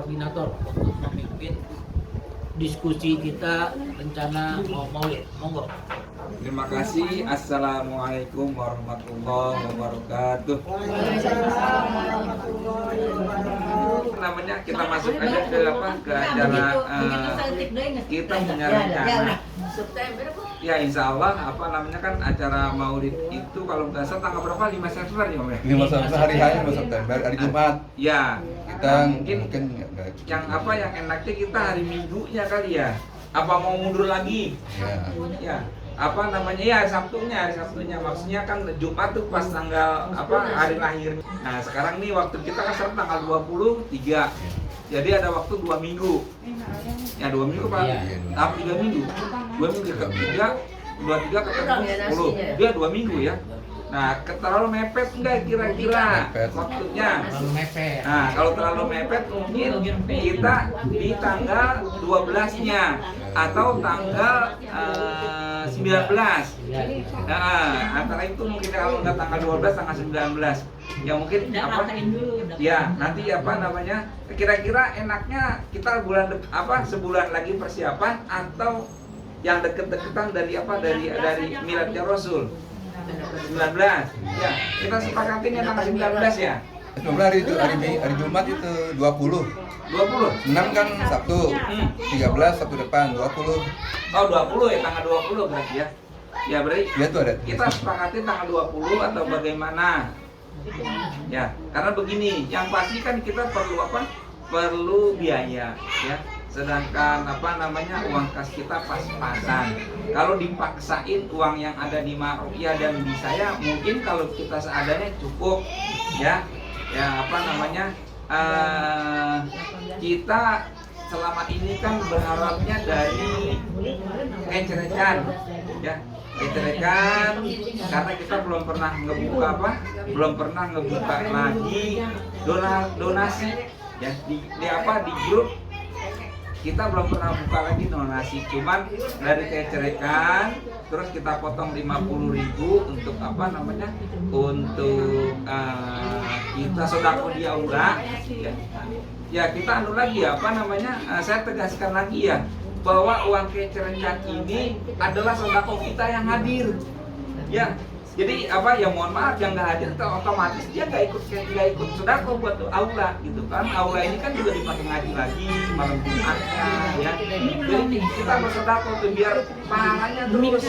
koordinator untuk memimpin diskusi kita rencana Maulid. Monggo. Terima kasih. Assalamualaikum warahmatullahi wabarakatuh. Namanya kita masuk aja ke acara kita punya rencana. Ya insya Allah kan acara Maulid itu kalau nggak salah tanggal berapa? 5 September ya Om ya? 5 September hari Raya 5 September hari Jumat. Ya. Kita mungkin yang enaknya kita hari Minggunya kali ya. Apa mau mundur lagi? Ya. Ya hari Sabtunya maksudnya kan Jumat tuh pas tanggal hari lahir. Nah sekarang nih waktu kita kan sekarang tanggal 23, jadi ada waktu 2 minggu. Ya 2 minggu Pak, 3 minggu. 2 minggu ketiga, 23 ketemu 10, dia 2 minggu ya. Nah, terlalu mepet enggak kira-kira waktunya? Terlalu mepet. Nah, kalau terlalu mepet mungkin kita di tanggal 12-nya atau tanggal 19. Nah, antara itu mungkin kalau nggak tanggal 12, tanggal 19. Ya mungkin ya, nanti kira-kira enaknya kita sebulan lagi persiapan atau yang deket-deketan dari miladnya Rasul. 19. Ya, kita sepakatin yang tanggal 19 ya. 19 hari Jumat itu 20. 20. 6 kan Sabtu. 13 Sabtu depan 20. Oh, 20 ya, tanggal 20 berarti ya. Ya, berarti Ya tuh ada. kita sepakatin tanggal 20 atau bagaimana? Ya, karena begini, yang pasti kan kita perlu biaya ya. Sedangkan uang kas kita pas-pasan. Kalau dipaksain uang yang ada di Marukia dan di saya mungkin kalau kita seadanya cukup ya. Kita selama ini kan berharapnya dari ecerekan ya. Ecerekan karena kita belum pernah ngebuka lagi donasi ya di grup. Kita belum pernah buka lagi donasi, cuman dari kecerekan terus kita potong 50.000 untuk kita sodako di aula ya kita lagi saya tegaskan lagi ya bahwa uang kecerekan ini adalah sodako kita yang hadir ya. Jadi mohon maaf yang nggak hadir otomatis dia nggak ikut sodako buat aula gitu kan. Aula ini kan juga dipakai ngaji lagi malam Jumatnya ya. Jadi kita bersodako tuh biar pahalanya terus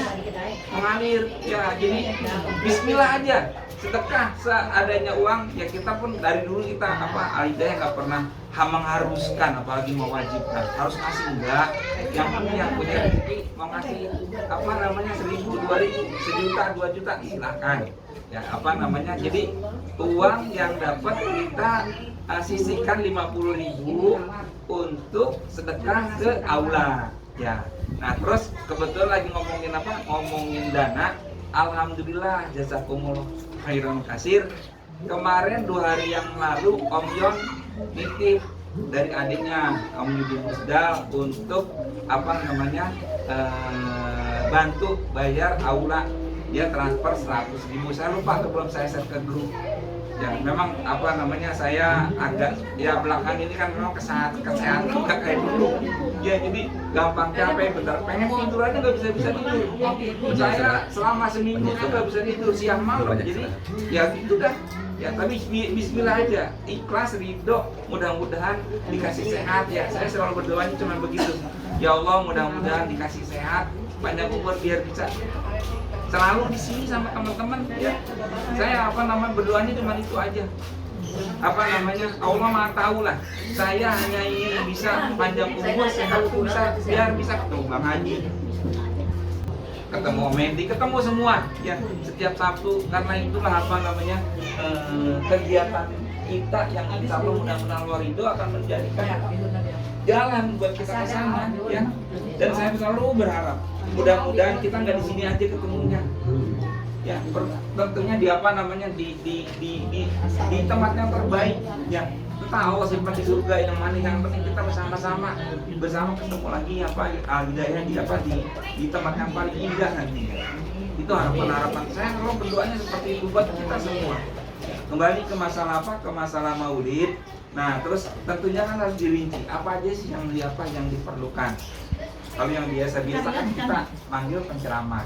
mengalir ya. Jadi Bismillah aja sedekah seadanya uang ya. Kita pun dari dulu kita Alidaya nggak pernah mengharuskan apalagi mewajibkan harus kasih enggak. Yang punya rezeki mau ngasih 1.000, 2.000, sejuta, 2 juta silakan ya jadi uang yang dapat kita sisihkan 50.000 untuk sedekah ke aula ya. Nah terus kebetulan lagi ngomongin dana. Alhamdulillah jazakumullah khairan kasir. Kemarin 2 hari yang lalu Om Yon nitip dari adiknya Om Yudi Musdal untuk bantu bayar aula. Dia transfer 100.000. Saya lupa atau belum saya share ke grup. Ya memang saya agak ya belakang ini kan memang kesehatan nggak kayak dulu. Ya jadi gampang capek, bentar pengen tidur aja nggak bisa tidur. Saya selama seminggu itu nggak bisa tidur siang malam. Jadi ya gitu dah. Ya tapi Bismillah aja, ikhlas, ridho, mudah-mudahan dikasih sehat ya. Saya selalu berdoanya cuma begitu. Ya Allah mudah-mudahan dikasih sehat, panjang umur biar bisa selalu di sini sama teman-teman ya. Saya berdoanya cuma itu aja. Allah Maha tahu lah. Saya hanya ingin bisa panjang umur, sehat biar bisa ketemu Bang Haji, ketemu Mendy, ketemu semua ya setiap Sabtu. Karena itulah kegiatan kita yang insya Allah mudah-mudahan Allah ridho akan menjadikan jalan buat kita ke sana ya. Dan saya selalu berharap mudah-mudahan kita nggak di sini aja ketemunya ya, tentunya di tempat yang terbaik ya. Entah Allah simpan di surga yang mana, yang penting kita bersama ketemu lagi Alidaya di tempat yang paling indah nantinya. Itu harapan saya. Kalau berdoanya seperti itu buat kita semua. Kembali ke masalah Maulid. Nah, terus tentunya kan harus dirinci apa aja sih yang diperlukan. Kalau yang biasa-biasa kan kita manggil penceramah.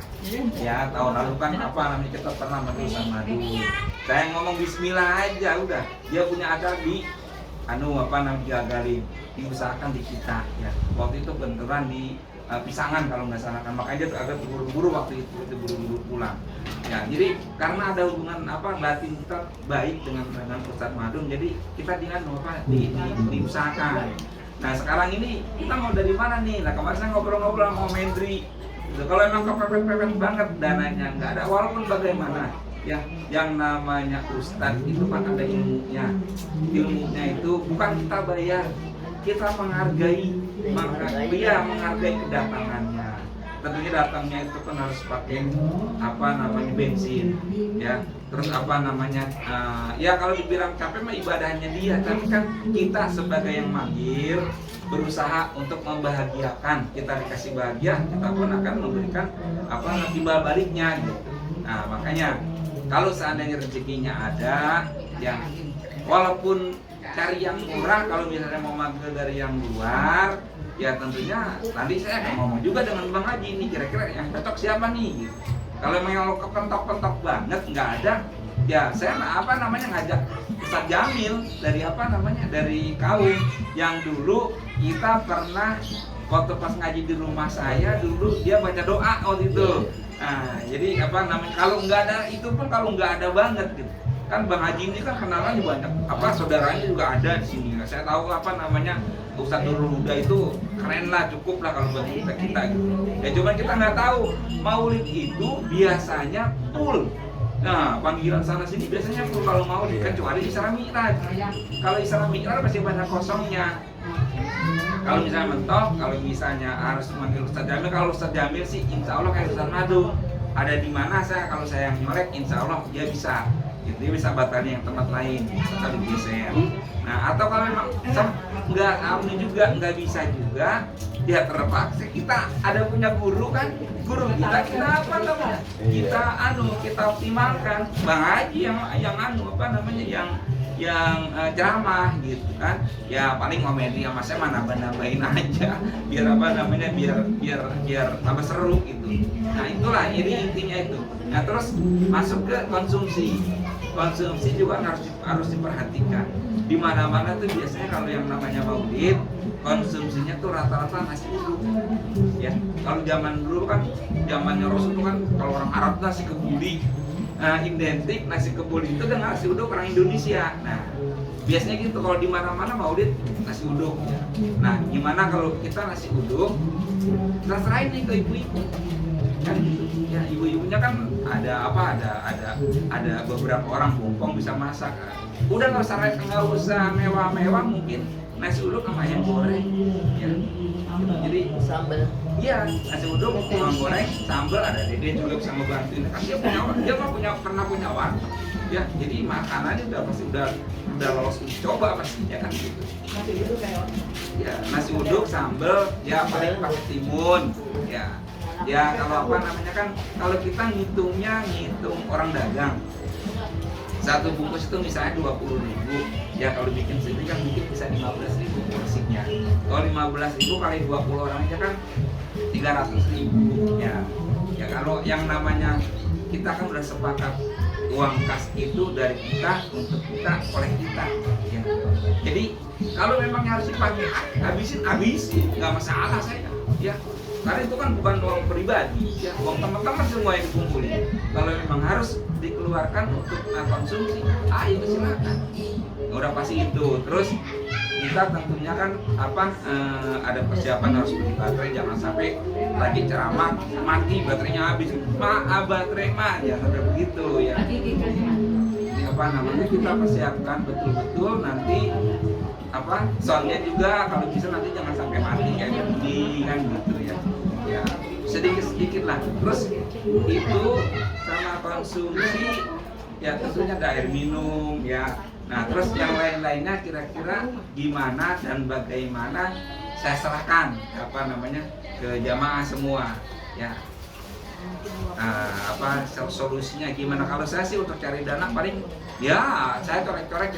Ya, tahun lalu kan apa namanya kita pernah menulisan madu. Saya ngomong bismillah aja udah. Dia punya acara di digagalin, diusahakan di kita ya. Waktu itu benturan di Pisangan kalau nggak salah kan, makanya dia agak buru-buru waktu itu, buru-buru pulang. Ya, jadi karena ada hubungan batin kita baik dengan Ustadz Madung, jadi kita diusahakan. Nah sekarang ini kita mau dari mana nih? Nah kemarin saya ngobrol-ngobrol sama Mendri. Gitu. Kalau emang kepepet-pepet banget dananya nggak ada, walaupun bagaimana ya, yang namanya Ustadz itu kan ada ilmunya. Ilmunya itu bukan kita bayar, kita menghargai kedatangannya. Tentunya datangnya itu kan harus pakai bensin ya. Terus ya kalau dibilang capek mah ibadahnya dia, tapi kan kita sebagai yang manggil berusaha untuk membahagiakan. Kita dikasih bahagia, kita pun akan memberikan timbal baliknya gitu. Nah makanya kalau seandainya rezekinya ada, ya walaupun cari yang murah, kalau misalnya mau manggil dari yang luar, ya tentunya nanti saya akan ngomong juga dengan Bang Haji ini kira-kira yang cocok siapa nih gitu. Kalau memang kepentok-pentok banget nggak ada, ya saya ngajak Ustadz Jamil dari Kaum yang dulu kita pernah waktu pas ngaji di rumah saya dulu dia baca doa waktu itu. Nah, jadi kalau nggak ada itu pun kalau nggak ada banget gitu. Kan Bang Haji ini kan kenalannya banyak, saudaranya juga ada di sini. Saya tahu Ustadz Nurul Huda itu keren lah, cukup lah kalau buat kita gitu. Ya cuman kita nggak tahu maulid itu biasanya full. Nah panggilan sana sini biasanya full kalau maulid, kecuali Isra Mi'raj. Kalau Isra Mi'raj masih banyak kosongnya. Kalau misalnya mentok, kalau misalnya harus memanggil Ustadz Jamil, kalau Ustadz Jamil sih insya Allah kayak Ustadz Madung. Ada di mana kalau saya yang nyolek, insya Allah dia bisa. Dia bisa batalnya yang tempat lain, atau digeser. Nah, atau kalau memang nggak bisa juga, dia terpaksa kita ada punya guru kan, guru kita kita optimalkan. Bang Haji yang ceramah gitu kan, ya paling ngomeli sama saya nambah-nambahin aja biar biar tambah seru gitu. Nah itulah intinya itu. Nah terus masuk ke konsumsi juga harus diperhatikan. Di mana-mana tuh biasanya kalau yang namanya maulid konsumsinya tuh rata-rata nasi uduk ya. Kalau zaman dulu kan zamannya Rasul tuh kan kalau orang Arab nasi kebuli. Identik nasi kebuli itu dengan nasi uduk orang Indonesia. Nah, biasanya gitu kalau di mana-mana maulid nasi uduk. Ya. Nah, gimana kalau kita nasi uduk? Terserah ini ke ibu-ibu. Kan gitu. Ya, ibu-ibunya kan ada beberapa orang bumpong bisa masak. Udah nggak usah mewah-mewah, mungkin nasi uduk sama ayam goreng. Ya. Jadi sambal. Iya, nasi uduk, ayam goreng, sambal, ada Dede juga bisa ngebantuin. Kan dia pernah punya warung. Ya, jadi makanannya udah lolos uji coba pastinya kan gitu. Nasi uduk kayak Ya, nasi uduk, sambal, ya paling pakai timun. Ya kalau kalau kita ngitung orang dagang. Satu bungkus itu misalnya 20.000. Ya kalau bikin sendiri kan mungkin bisa 15.000 porsinya. Kalau 15.000 kali 20 orang aja kan 300.000. Ya kalau yang namanya kita kan udah sepakat uang kas itu dari kita untuk kita oleh kita. Ya. Jadi kalau memang harus dipakai habisin, nggak masalah saya. Ya. Karena itu kan bukan uang pribadi, ya uang teman-teman semua yang dikumpulin. Kalau memang harus dikeluarkan untuk konsumsi, ayo silakan. Udah pasti itu. Terus kita tentunya kan ada persiapan harus beli baterai, jangan sampai lagi ceramah mati baterainya habis. Baterai jangan sampai begitu ya. Kita persiapkan betul-betul nanti soundnya juga kalau bisa nanti jangan sampai mati kayak begini kan gitu ya. Ya sedikit lah. Terus itu sama konsumsi ya tentunya ada air minum ya. Nah terus yang lain-lainnya kira-kira gimana dan bagaimana saya serahkan ke jamaah semua ya. solusinya gimana. Kalau saya sih untuk cari dana paling ya saya corek-corek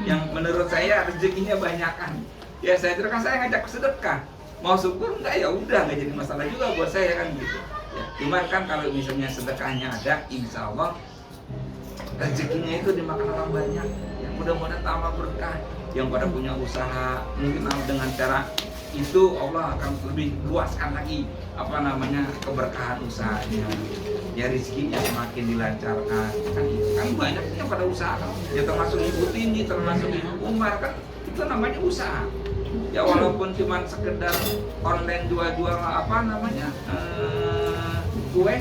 yang menurut saya rezekinya banyakan. Ya saya kan saya ngajak sedekah. Mau syukur enggak ya udah, nggak jadi masalah juga buat saya kan gitu. Ya, cuman kan kalau misalnya sedekahnya ada, insya Allah rezekinya itu dimakan orang banyak. Ya mudah-mudahan tambah berkah. Yang pada punya usaha mungkin dengan cara itu Allah akan lebih luaskan lagi keberkahan usahanya. Ya rezekinya semakin dilancarkan. Kan banyak yang pada usaha kan. Ya termasuk Ibu Tini, termasuk Ibu Umar kan itu namanya usaha. Ya walaupun cuma sekedar online jual-jual kue,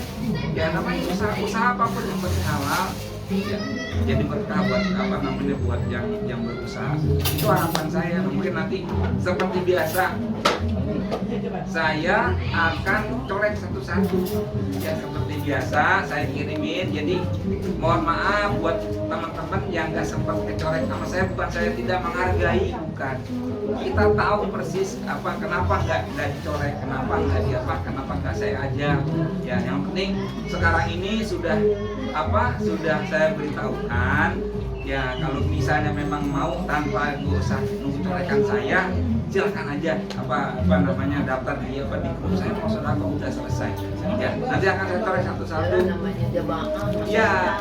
ya namanya usaha apapun yang penting halal. Ya, jadi berkah buat yang berusaha. Itu harapan saya. Mungkin nanti seperti biasa saya akan colek satu-satu. Ya seperti biasa saya kirimin. Jadi mohon maaf buat teman-teman yang nggak sempat kecolek sama saya. Bukan saya tidak menghargai, bukan. Kita tahu persis kenapa nggak dicolek, kenapa nggak saya aja. Ya yang penting sekarang ini sudah saya beritahukan. Ya kalau misalnya memang mau tanpa nggak usah nunggu corekan saya, silahkan aja daftar di grup saya mau sodako udah selesai. Ya nanti akan saya colek satu-satu. Ya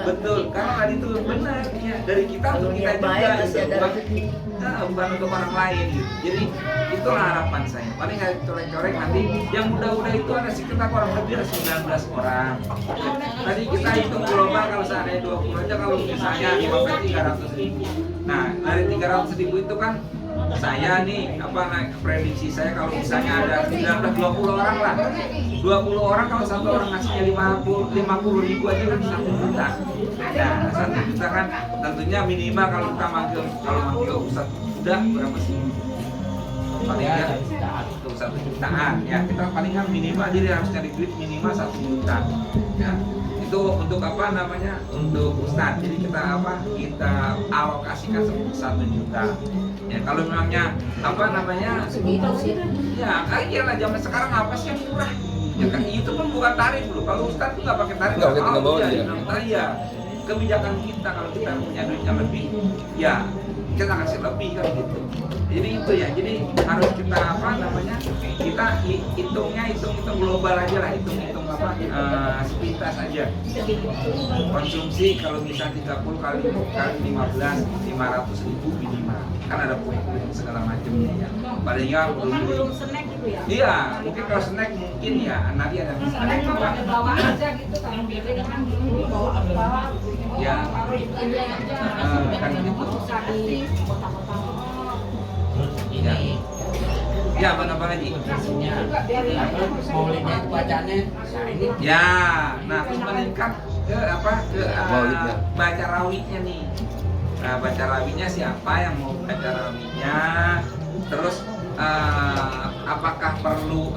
betul, karena tadi itu benar ya, dari kita untuk kita juga bukan untuk orang lain gitu. Jadi itulah harapan saya. Paling saya colek-colek nanti yang muda-muda itu ada sekitar kurang lebih 19 orang. Tadi kita hitung global kalau seandainya 20 aja, kalau misalnya 300.000. Nah dari 300.000 itu kan saya nih prediksi saya kalau misalnya ada 19-20 orang lah, 20 orang kalau satu orang ngasihnya 50.000 aja kan 1 juta. Nah 1 juta kan tentunya minimal kalau kita manggil Ustadz udah berapa sih? Paling untuk 1 jutaan ya, kita palingan minimal jadi harus cari duit minimal 1 juta. Ya itu untuk untuk Ustadz. Jadi kita alokasikan 1 juta. Ya kalau memangnya segitu sih. Ya iyalah zaman sekarang apa sih yang murah? Ya kan itu pun bukan tarif loh. Kalau Ustadz tuh nggak pakai tarif, nggak mau ya. Kebijakan kita kalau kita punya duitnya lebih, ya kita kasih lebih kan gitu. Jadi itu ya. Jadi harus kita kita hitung global aja lah, hitung sepintas aja. Konsumsi kalau bisa 30 kali 15, 500.000 minimal. Kan ada kue segala macamnya ya. Padahal belum snack gitu ya. Iya, mungkin kalau snack mungkin ya nanti ada bisa. Bawa aja gitu kan. Bawa. Ya. Kan gitu. Ini Ya, apa lagi? kasihnya maulidnya itu bacanya ini Ya, nah terus meningkat ke baca rawitnya nih. Nah, baca rawitnya siapa yang mau baca rawitnya? Terus apakah perlu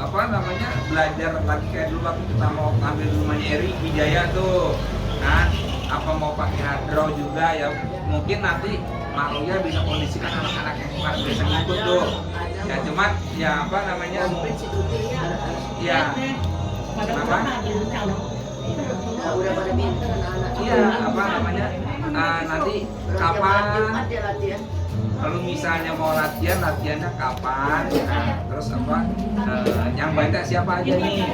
belajar lagi kayak dulu waktu kita mau ambil rumahnya Eri Wijaya tuh kan? Apa mau pakai hadro juga ya? Mungkin nanti Maruya bisa kondisikan anak-anak yang bukan biasa ngikut tuh. Ya cuman ya ya kenapa? Udah pada pinter anak-anak. Iya nanti kapan? Kalau misalnya mau latihannya kapan? Nah, terus yang baca siapa aja nih?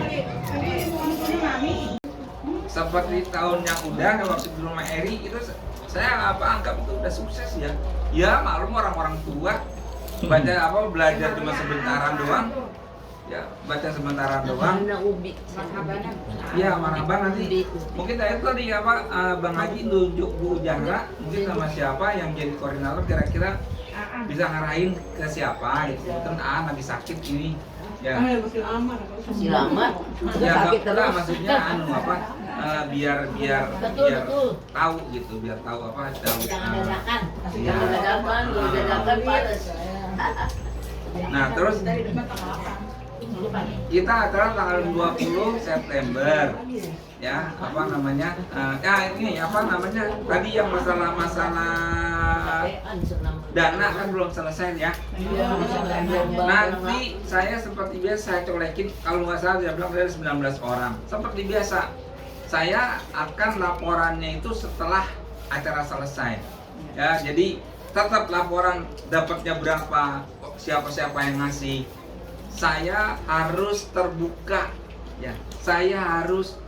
Seperti tahun yang udah waktu di rumah Eri itu saya anggap itu udah sukses ya. Ya maklum orang-orang tua belajar cuma sebentaran doang. Ya baca sebentaran doang. Ya marhaban nanti. Mungkin tadi Bang Haji nunjuk Bu Jahra mungkin sama siapa yang jadi koordinator kira-kira bisa ngarahin ke siapa gitu. Kan lagi sakit ini. Ya. Masih lama. Ya enggak maksudnya biar tahu gitu, biar tahu Jangan dadakan panas. Nah terus kita akan tanggal 20 September. Ya, apa namanya? Ini apa namanya? Tadi yang masalah dana kan belum selesai ya. Nanti saya seperti biasa saya colekin, kalau nggak salah dia bilang dari 19 orang. Seperti biasa, saya akan laporannya itu setelah acara selesai. Ya, jadi tetap laporan dapatnya berapa, siapa-siapa yang ngasih. Saya harus terbuka, ya. Saya harus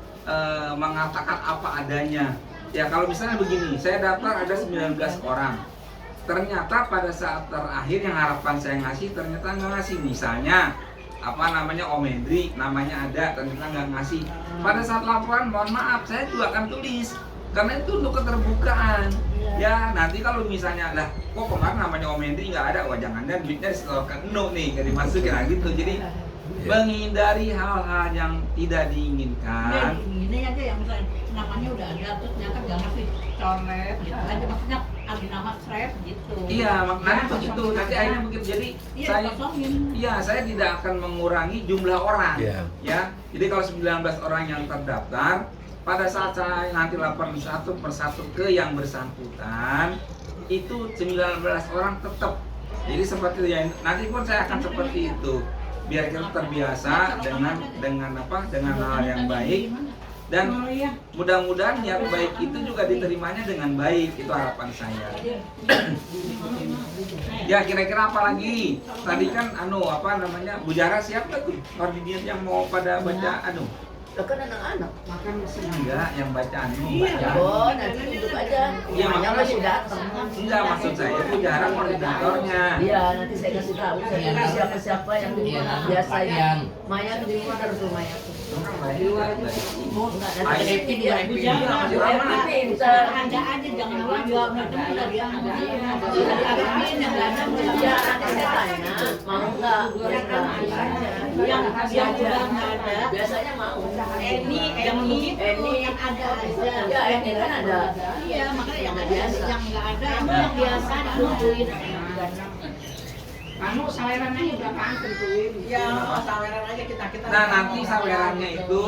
mengatakan apa adanya. Ya, kalau misalnya begini, saya daftar ada 19 orang. Ternyata pada saat terakhir yang harapan saya ngasih ternyata nggak ngasih. Misalnya apa namanya Om Hendri, namanya ada, ternyata nggak ngasih. Pada saat laporan mohon maaf saya juga akan tulis karena itu untuk keterbukaan. Ya, nanti kalau misalnya lah kok kemarin namanya Om Hendri nggak ada, wah jangan-jangan duitnya disetorkan nih, nggak dimasukin gitu. Jadi menghindari hal-hal yang tidak diinginkan. Ini aja yang misalnya namanya udah ada terus ternyata nggak ngasih coret gitu aja, maksudnya ada nama Srep gitu. Iya, maknanya begitu. Nanti akhirnya begitu. Jadi saya tidak akan mengurangi jumlah orang. Ya. Jadi kalau 19 orang yang terdaftar, pada saat saya nanti lapor satu persatu ke yang bersangkutan, itu 19 orang tetap. Jadi seperti itu ya. Nanti pun saya akan seperti itu. Biar kita terbiasa dengan hal yang baik, dan mudah-mudahan niat baik itu juga diterimanya dengan baik. Itu harapan saya. Ya, kira-kira apa lagi? Tadi kan Bu Jara siapa tuh koordinir yang mau pada baca Kan anak-anak makan mesin. Enggak, yang baca oh nanti duduk aja Iya, makanya masih datang. Enggak, maksud saya Bu Jara koordinatornya. Iya, nanti saya kasih tahu siapa-siapa yang biasanya Maya di luar tuh Maya. Di luar aja. Nanti Devi dia. Ada aja jangan lupa jual macam dari yang ada yang saya tanya mau nggak yang udah nggak ada biasanya mau. Eni yang ada aja. Ya Eni kan ada. Iya, makanya yang ada yang nggak ada yang biasa ditungguin. Sawerannya berapaan tentuin? Ya, saweran aja kita. Nah, nanti sawerannya itu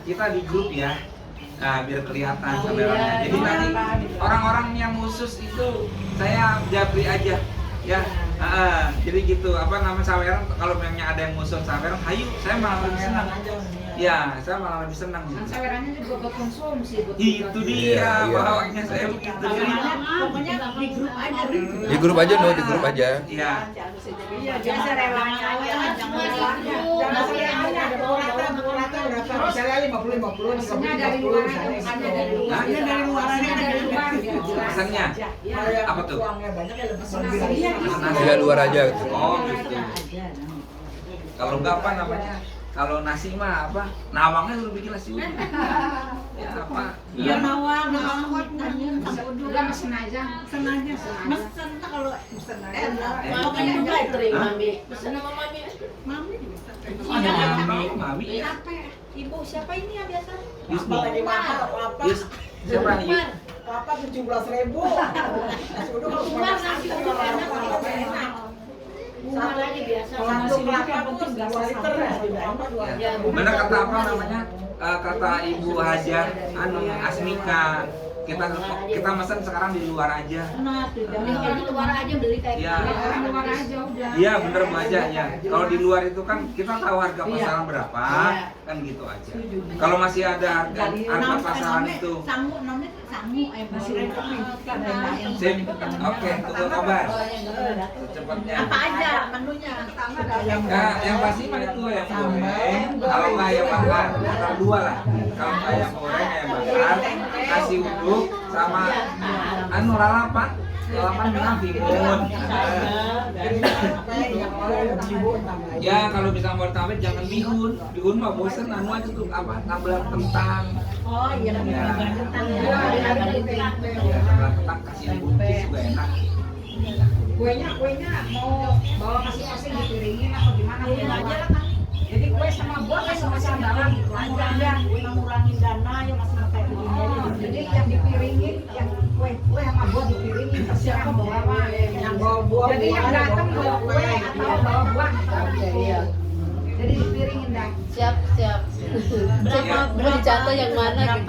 kita di grup ya. Nah, biar kelihatan sawerannya. Jadi nanti orang-orang yang khusus itu saya japri aja ya. Jadi gitu, saweran kalau memangnya ada yang musuh saweran, ayo, saya malah lebih senang. Ya, saya malah lebih senang gitu. Sawerannya juga buat konsumsi. Itu dia, bawahnya saya begitu. Pokoknya di grup aja. Di grup aja, di grup aja. Iya. Iya, biasa relanya aja, jangan Misalnya 50-50, Maksudnya dari luar aja, ada dari luar. Hah? Dari luar aja. Pesannya apa tuh? Tidak luar aja gitu. Oh gitu. Kalau enggak kalau nasi mah nawangnya udah bikin nasi udah. Ya apa? Iya, nawang Udah mesen aja. mesen kalau mesen enak. Makanya juga tering mami. Pesen sama mami. Mami bisa. Mami. Siapa ya? Ibu siapa ini ya biasa? Yusni. lagi mahal apa? Yus. Siapa nih? Apa 17.000? Sudah kalau Umar nasi udah enak, kalau enak. Umar aja biasa. satu kelapa tuh 2 liter ya. Bener kata kata Ibu Hajar Asmika, kita mesen sekarang di luar aja. Nah, tuh Jadi luar aja beli kayak Iya. Orang luar aja udah. Iya bener Bu Hajar ya. Kalau di luar itu kan kita tahu harga pasaran berapa, kan gitu aja. Kalau masih ada harga pasaran itu. Sangu masih Sip. Oke, tunggu kabar. Secepatnya. apa aja menunya? Yang pasti mah itu ayam goreng. Kalau nggak ayam bakar, antara dua lah. Kalau nggak ayam goreng, ayam bakar, nasi uduk, sama lalapan. Lalapan bilang timun. Ya kalau bisa mau ditambah jangan bihun. Bihun mah bosen, aja tuh tambah kentang. Oh iya, kentang ya. Ya, tambah kentang kasih buncis juga enak. Kuenya mau bawa masing-masing dipiringin atau gimana? Iya aja lah kan. Jadi kue sama buah sama sandaran gitu aja. Ngurangin dana ya masih kayak begini aja. Jadi yang dipiringin, yang kue sama buah dipiringin terserah bawa. Yang bawa buah. Jadi yang datang bawa kue tahu bawa buang. Iya. Jadi dipiringin dah. Siap. Siapa beli jatuh yang mana gitu.